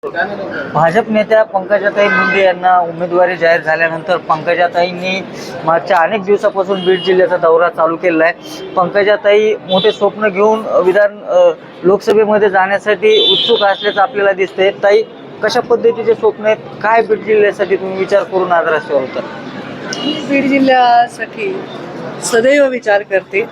भाजप नेत्या पंकजाताई मुंडे यांना उमेदवारी जाहीर झाल्यानंतर पंकजाताईंनी मागच्या अनेक दिवसापासून बीड जिल्ह्याचा दौरा चालू केलेला आहे. पंकजाताई मोठे स्वप्न घेऊन लोकसभेमध्ये जाण्यासाठी उत्सुक असल्याचं आपल्याला दिसतंय. ताई, कशा पद्धतीचे स्वप्न आहेत, काय बीड जिल्ह्यासाठी तुम्ही विचार करून आज रस्त्यावर होता? बीड जिल्ह्यासाठी सदैव विचार करते.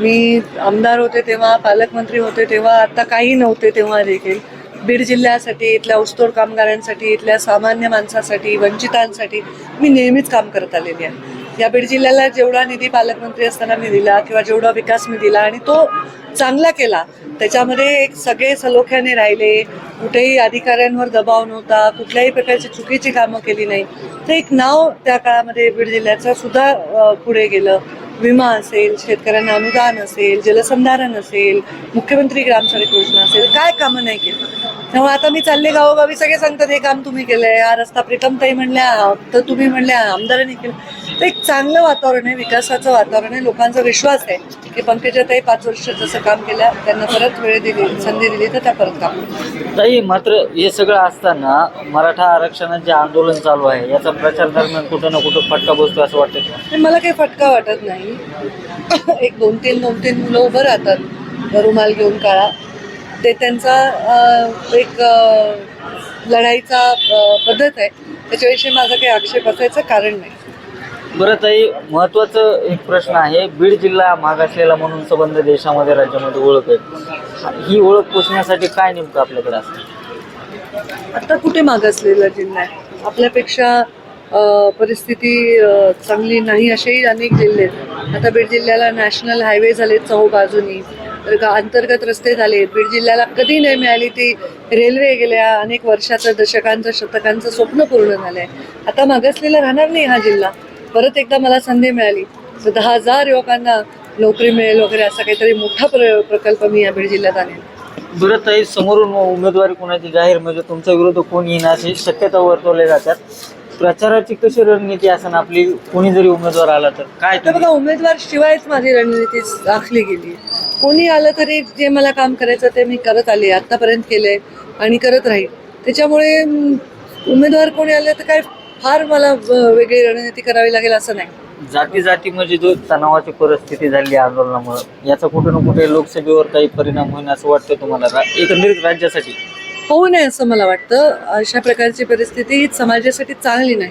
मी आमदार होते तेव्हा, पालकमंत्री होते तेव्हा, आता काही नव्हते तेव्हा देखील बीड जिल्ह्यासाठी, इथल्या ऊसतोड कामगारांसाठी, इथल्या सामान्य माणसासाठी, वंचितांसाठी मी नेहमीच काम करत आलेली आहे. या बीड जिल्ह्याला जेवढा निधी पालकमंत्री असताना मी दिला किंवा जेवढा विकास मी दिला आणि तो चांगला केला, त्याच्यामध्ये एक सगळे सलोख्याने राहिले, कुठेही अधिकाऱ्यांवर दबाव नव्हता, कुठल्याही प्रकारची चुकीची कामं केली नाही. तर एक नाव त्या काळामध्ये बीड जिल्ह्याचं सुद्धा पुढे गेलं. विमा असेल, शेतकऱ्यांना अनुदान असेल, जलसंधारण असेल, मुख्यमंत्री ग्रामसडक योजना असेल, काय कामं नाही केली. त्यामुळे आता मी चालले गावोगावी, सगळे सांगतात हे काम तुम्ही केलंय, हा रस्ता प्रीतमताई म्हणल्या, तर तुम्ही म्हणल्या आमदारांनी केलं. तर एक चांगलं वातावरण आहे, विकासाचं वातावरण आहे. लोकांचा विश्वास आहे की पंकजाताई 5 वर्ष जसं काम केलं, त्यांना परत वेळ दिली, संधी दिली तर त्या परत काम करतील. ताई, मात्र हे सगळं असताना मराठा आरक्षणाचे आंदोलन चालू आहे, याचा प्रचार दरम्यान कुठं ना कुठं फटका बसतो असं वाटतं? मला काही फटका वाटत नाही. एक दोन तीन मुलं उभं राहतात रुमाल घेऊन काळा, ते त्यांचा एक लढाईचा पद्धत आहे, त्याच्याविषयी माझा काही आक्षेप असायचं कारण नाही. बरं ताई, महत्त्वाचं एक प्रश्न आहे. बीड जिल्हा मागासलेला म्हणून संबंध देशामध्ये, राज्यामध्ये ओळख आहे. ही ओळख पोचण्यासाठी काय नेमकं आपल्याकडे असतं? आता कुठे मागासलेला जिल्हा आहे? आपल्यापेक्षा परिस्थिती चांगली नाही असेही अनेक जिल्हे आहेत. आता बीड जिल्ह्याला नॅशनल हायवे झाले चहूबाजूनी, अंतर्गत रस्ते झाले. बीड जिल्ह्याला कधी नाही मिळाली ती रेल्वे, गेल्या अनेक वर्षाचं, दशकांचं, शतकांचं स्वप्न पूर्ण झालं आहे. आता मागासलेला राहणार नाही हा जिल्हा. परत एकदा मला संधी मिळाली तर 10,000 युवकांना नोकरी मिळेल वगैरे असा काहीतरी मोठा प्रकल्प मी या बीड जिल्ह्यात आणेन. बरं ताई, समोरून उमेदवारी कोणाची जाहीर, म्हणजे तुमच्या विरोध कोण येईन अशी शक्यता वर्तवल्या जातात. प्रचाराची कशी रणनीती असणार आपली, कोणी जरी उमेदवार आला तर काय? बघा, उमेदवार शिवायच माझी रणनीती आखली गेली. कोणी आलं तरी जे मला काम करायचं ते मी करत आले, आतापर्यंत केलंय आणि करत राहील. त्याच्यामुळे उमेदवार कोणी आले तर काय फार मला वेगळी रणनीती करावी लागेल असं नाही. जाती म्हणजे जो तणावाची परिस्थिती झाली आंदोलनामुळे, याचा कुठे ना कुठे लोकसभेवर काही परिणाम होईल असं वाटतं तुम्हाला, एकंदरीत राज्यासाठी? होऊ नये असं मला वाटतं. अशा प्रकारची परिस्थिती समाजासाठी चांगली नाही.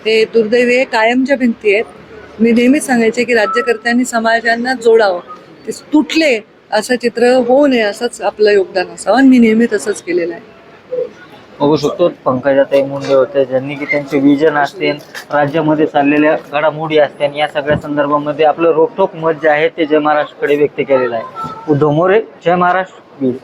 हे दुर्दैवी आहे. कायमच्या भिंती आहेत. मी नेहमीच सांगायचे की राज्यकर्त्यांनी समाजांना जोडावं, ते तुटले असं चित्र होऊ नये, असंच आपलं योगदान असावं आणि मी नेहमी तसंच केलेलं आहे. बघू शकतो पंकजाताई मुंडे होते, ज्यांनी की त्यांचे विजन असते, राज्यामध्ये चाललेल्या घडामोडी असते, या सगळ्या संदर्भामध्ये आपलं रोखठोक मत जे आहे ते जय महाराष्ट्रकडे व्यक्त केलेलं आहे. उद्धव मोरे, जय महाराष्ट्र, बीड.